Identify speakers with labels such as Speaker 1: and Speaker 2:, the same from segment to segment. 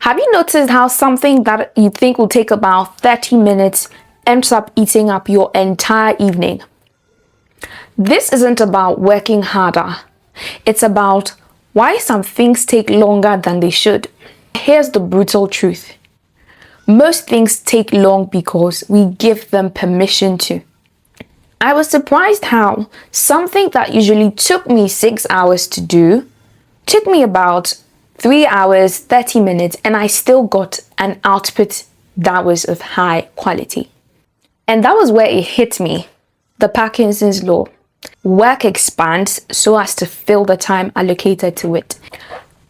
Speaker 1: Have you noticed how something that you think will take about 30 minutes ends up eating up your entire evening? This isn't about working harder. It's about why some things take longer than they should. Here's the brutal truth. Most things take long because we give them permission to. I was surprised how something that usually took me 6 hours to do took me about 3 hours, 30 minutes, and I still got an output that was of high quality. And that was where it hit me, the Parkinson's law. Work expands so as to fill the time allocated to it.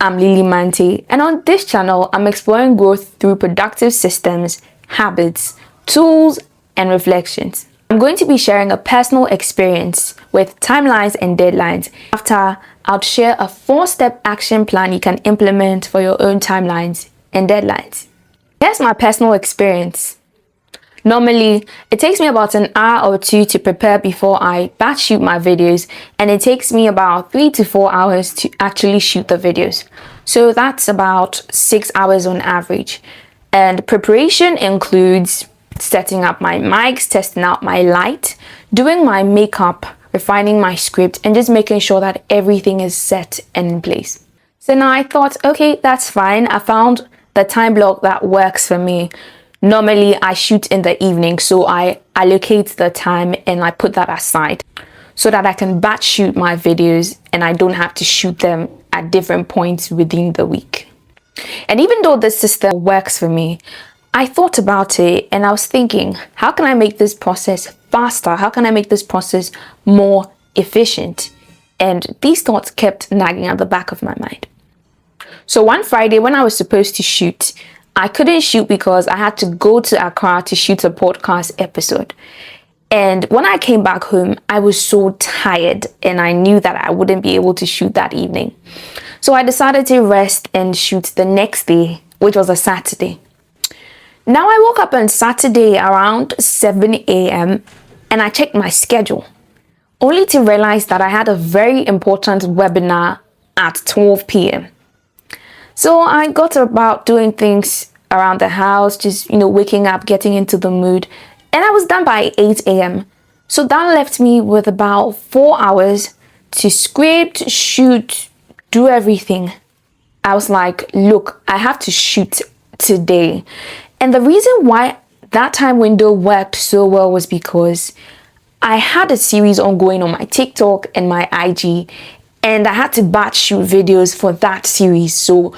Speaker 1: I'm Lily Mante, and on this channel, I'm exploring growth through productive systems, habits, tools, and reflections. I'm going to be sharing a personal experience with timelines and deadlines. After, I'll share a 4-step action plan you can implement for your own timelines and deadlines. Here's my personal experience. Normally, it takes me about an hour or two to prepare before I batch shoot my videos, and it takes me about 3 to 4 hours to actually shoot the videos. So that's about 6 hours on average. And preparation includes setting up my mics, testing out my light, doing my makeup, refining my script, and just making sure that everything is set and in place. So now I thought, okay, that's fine. I found the time block that works for me. Normally I shoot in the evening, so I allocate the time and I put that aside so that I can batch shoot my videos and I don't have to shoot them at different points within the week. And even though this system works for me, I thought about it and I was thinking, how can I make this process faster? How can I make this process more efficient? And these thoughts kept nagging at the back of my mind. So one Friday when I was supposed to shoot, I couldn't shoot because I had to go to Accra to shoot a podcast episode. And when I came back home, I was so tired and I knew that I wouldn't be able to shoot that evening. So I decided to rest and shoot the next day, which was a Saturday. Now I woke up on Saturday around 7 a.m. and I checked my schedule, only to realize that I had a very important webinar at 12 p.m. So I got about doing things around the house, just, waking up, getting into the mood, and I was done by 8 a.m. So that left me with about 4 hours to script, shoot, do everything. I was like, look, I have to shoot today. And the reason why that time window worked so well was because I had a series ongoing on my TikTok and my IG, and I had to batch shoot videos for that series. So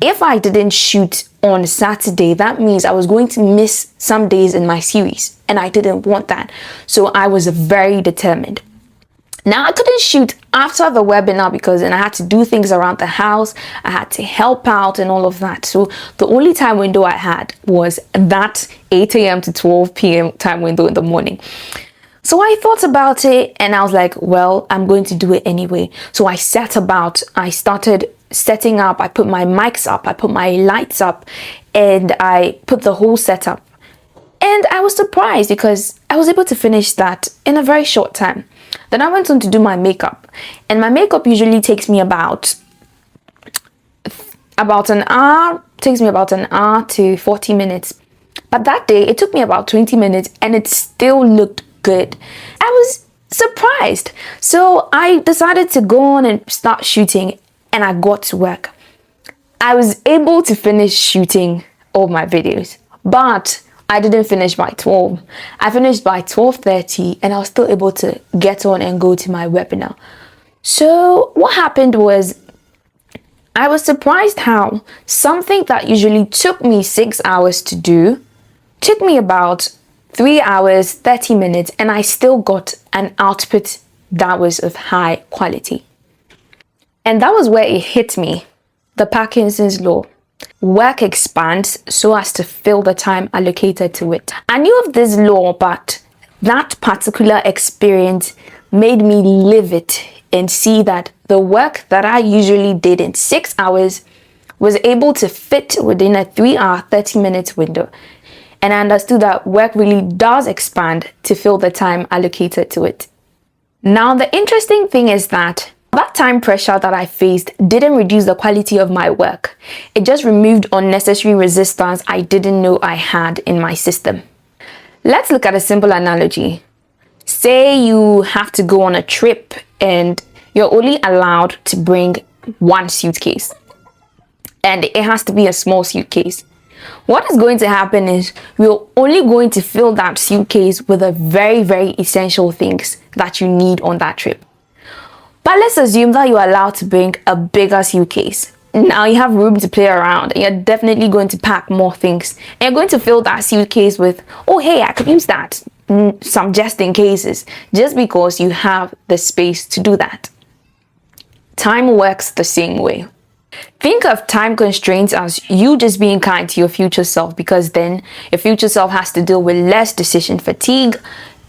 Speaker 1: if I didn't shoot on Saturday, that means I was going to miss some days in my series, and I didn't want that. So I was very determined. Now I couldn't shoot after the webinar because then I had to do things around the house. I had to help out and all of that. So the only time window I had was that 8 a.m. to 12 p.m. time window in the morning. So I thought about it and I was like, well, I'm going to do it anyway. So I started setting up, I put my mics up, I put my lights up, and I put the whole setup. And I was surprised because I was able to finish that in a very short time. Then I went on to do my makeup, and my makeup usually takes me about an hour, to 40 minutes. But that day it took me about 20 minutes and it still looked good. I was surprised. So I decided to go on and start shooting, and I got to work. I was able to finish shooting all my videos, but I didn't finish by 12. I finished by 12:30 and I was still able to get on and go to my webinar. So what happened was I was surprised how something that usually took me 6 hours to do took me about 3 hours, 30 minutes, and I still got an output that was of high quality. And that was where it hit me, the Parkinson's law. Work expands so as to fill the time allocated to it. I knew of this law, but that particular experience made me live it and see that the work that I usually did in 6 hours was able to fit within a 3 hour, 30 minutes window. And I understood that work really does expand to fill the time allocated to it. Now, the interesting thing is that That time pressure that I faced didn't reduce the quality of my work. It just removed unnecessary resistance I didn't know I had in my system. Let's look at a simple analogy. Say you have to go on a trip and you're only allowed to bring one suitcase. And it has to be a small suitcase. What is going to happen is we're only going to fill that suitcase with the very, very essential things that you need on that trip. But let's assume that you're allowed to bring a bigger suitcase. Now you have room to play around and you're definitely going to pack more things. And you're going to fill that suitcase with, oh hey, I could use that. Some just in cases, just because you have the space to do that. Time works the same way. Think of time constraints as you just being kind to your future self, because then your future self has to deal with less decision fatigue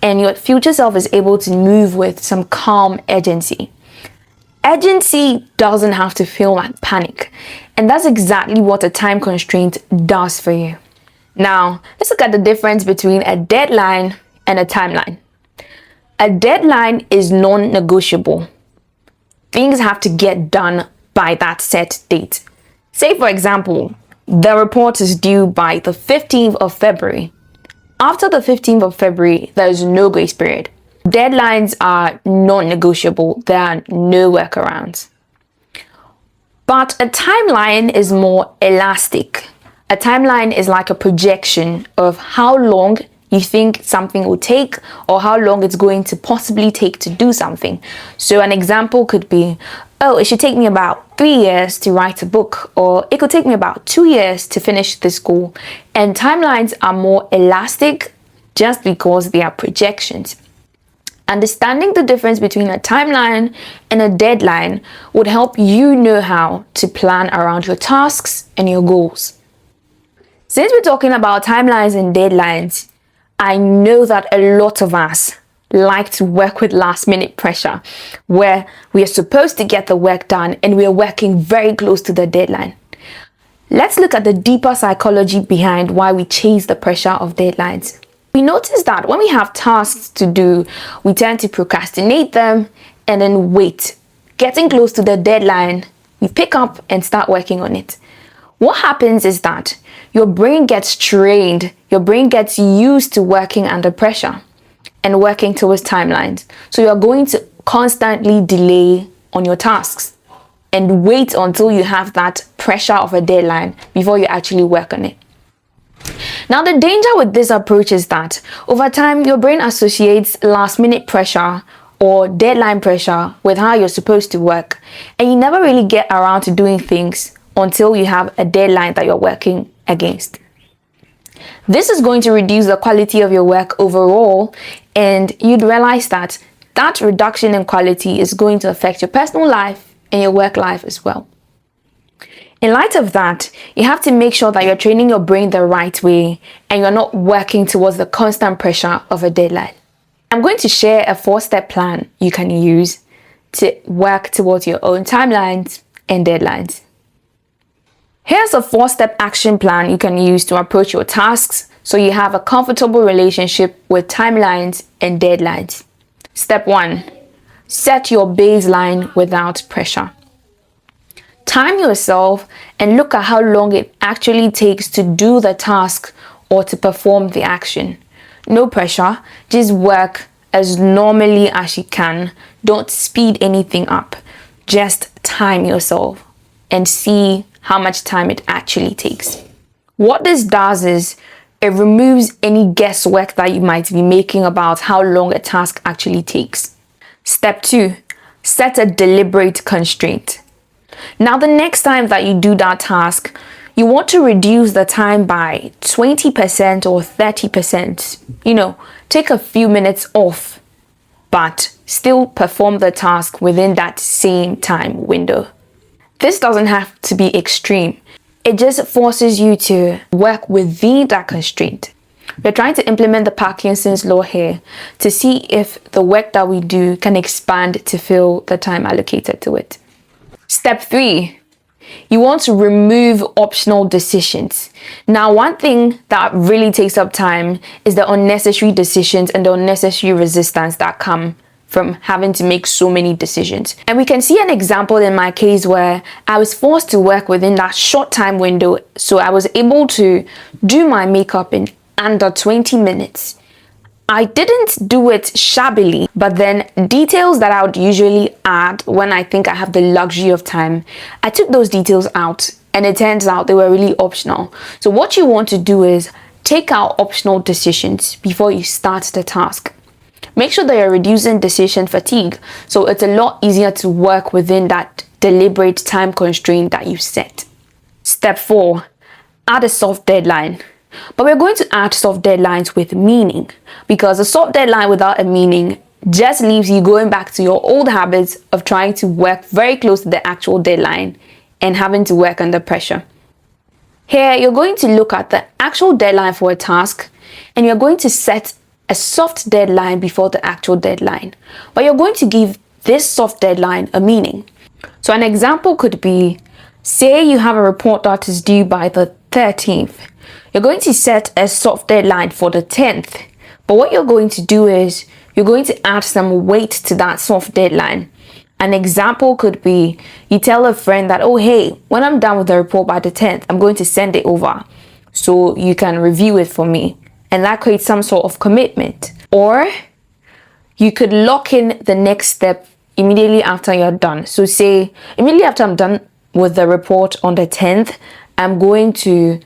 Speaker 1: and your future self is able to move with some calm urgency. Urgency doesn't have to feel like panic, and that's exactly what a time constraint does for you. Now, let's look at the difference between a deadline and a timeline. A deadline is non-negotiable. Things have to get done by that set date. Say, for example, the report is due by the 15th of February. After the 15th of February, there is no grace period. Deadlines are non-negotiable. There are no workarounds. But a timeline is more elastic. A timeline is like a projection of how long you think something will take or how long it's going to possibly take to do something. So an example could be, oh, it should take me about 3 years to write a book, or it could take me about 2 years to finish this goal. And timelines are more elastic just because they are projections. Understanding the difference between a timeline and a deadline would help you know how to plan around your tasks and your goals. Since we're talking about timelines and deadlines, I know that a lot of us like to work with last minute pressure, where we are supposed to get the work done and we are working very close to the deadline. Let's look at the deeper psychology behind why we chase the pressure of deadlines. We notice that when we have tasks to do, we tend to procrastinate them and then wait. Getting close to the deadline, we pick up and start working on it. What happens is that your brain gets trained, your brain gets used to working under pressure and working towards timelines. So you're going to constantly delay on your tasks and wait until you have that pressure of a deadline before you actually work on it. Now, the danger with this approach is that over time, your brain associates last minute pressure or deadline pressure with how you're supposed to work, and you never really get around to doing things until you have a deadline that you're working against. This is going to reduce the quality of your work overall, and you'd realize that that reduction in quality is going to affect your personal life and your work life as well. In light of that, you have to make sure that you're training your brain the right way and you're not working towards the constant pressure of a deadline. I'm going to share a 4-step plan you can use to work towards your own timelines and deadlines. Here's a 4-step action plan you can use to approach your tasks so you have a comfortable relationship with timelines and deadlines. Step 1, set your baseline without pressure. Time yourself and look at how long it actually takes to do the task or to perform the action. No pressure, just work as normally as you can. Don't speed anything up. Just time yourself and see how much time it actually takes. What this does is it removes any guesswork that you might be making about how long a task actually takes. Step 2, set a deliberate constraint. Now, the next time that you do that task, you want to reduce the time by 20% or 30%. Take a few minutes off, but still perform the task within that same time window. This doesn't have to be extreme. It just forces you to work within that constraint. We're trying to implement the Parkinson's law here to see if the work that we do can expand to fill the time allocated to it. Step 3, you want to remove optional decisions. Now, one thing that really takes up time is the unnecessary decisions and the unnecessary resistance that come from having to make so many decisions. And we can see an example in my case where I was forced to work within that short time window. So I was able to do my makeup in under 20 minutes. I didn't do it shabbily, but then details that I would usually add when I think I have the luxury of time, I took those details out, and it turns out they were really optional. So what you want to do is take out optional decisions before you start the task. Make sure that you're reducing decision fatigue, so it's a lot easier to work within that deliberate time constraint that you set. Step 4, add a soft deadline. But we're going to add soft deadlines with meaning, because a soft deadline without a meaning just leaves you going back to your old habits of trying to work very close to the actual deadline and having to work under pressure. Here, you're going to look at the actual deadline for a task, and you're going to set a soft deadline before the actual deadline. But you're going to give this soft deadline a meaning. So an example could be, say you have a report that is due by the 13th. You're going to set a soft deadline for the 10th. But what you're going to do is you're going to add some weight to that soft deadline. An example could be, you tell a friend that, oh, hey, when I'm done with the report by the 10th, I'm going to send it over so you can review it for me. And that creates some sort of commitment. Or you could lock in the next step immediately after you're done. So say, immediately after I'm done with the report on the 10th, I'm going to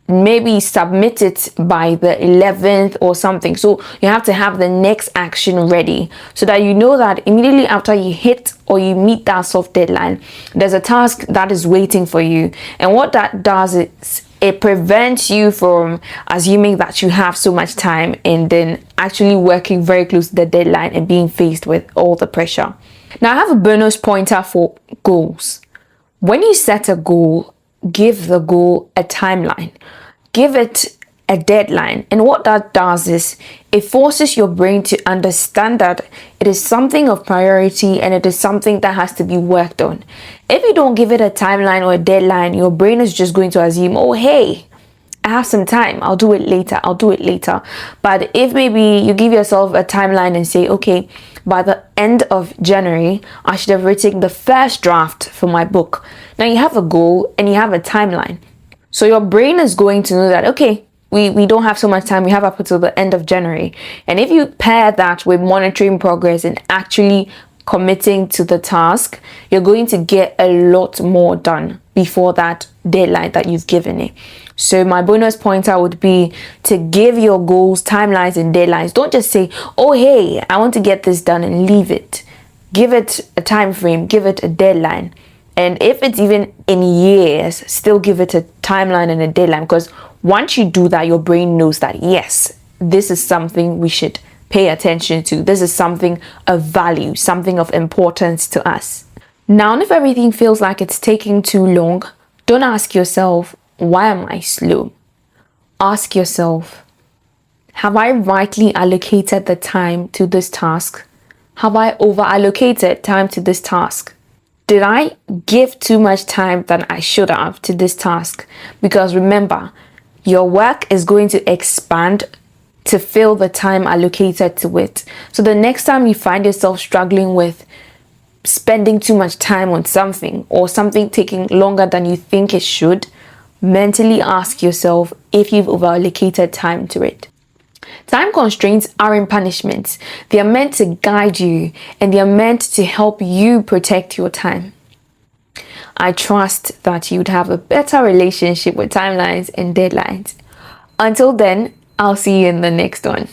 Speaker 1: maybe submit it by the 11th or something. So you have to have the next action ready so that you know that immediately after you hit or you meet that soft deadline, there's a task that is waiting for you. And what that does is it prevents you from assuming that you have so much time and then actually working very close to the deadline and being faced with all the pressure. Now I have a bonus pointer for goals. When you set a goal, give the goal a timeline. Give it a deadline. And what that does is it forces your brain to understand that it is something of priority and it is something that has to be worked on. If you don't give it a timeline or a deadline, your brain is just going to assume, oh, hey, I have some time. I'll do it later. But if maybe you give yourself a timeline and say, okay, by the end of January, I should have written the first draft for my book. Now you have a goal and you have a timeline. So your brain is going to know that, okay, we don't have so much time. We have up until the end of January. And if you pair that with monitoring progress and actually committing to the task, you're going to get a lot more done before that deadline that you've given it. So my bonus pointer would be to give your goals timelines and deadlines. Don't just say, oh, hey, I want to get this done and leave it. Give it a time frame, give it a deadline. And if it's even in years, still give it a timeline and a deadline, because once you do that, your brain knows that, yes, this is something we should pay attention to. This is something of value, something of importance to us. Now, if everything feels like it's taking too long, don't ask yourself, why am I slow? Ask yourself, have I rightly allocated the time to this task? Have I over-allocated time to this task? Did I give too much time than I should have to this task? Because remember, your work is going to expand to fill the time allocated to it. So the next time you find yourself struggling with spending too much time on something or something taking longer than you think it should, mentally ask yourself if you've over-allocated time to it. Time constraints aren't punishments. They are meant to guide you and they are meant to help you protect your time. I trust that you'd have a better relationship with timelines and deadlines. Until then, I'll see you in the next one.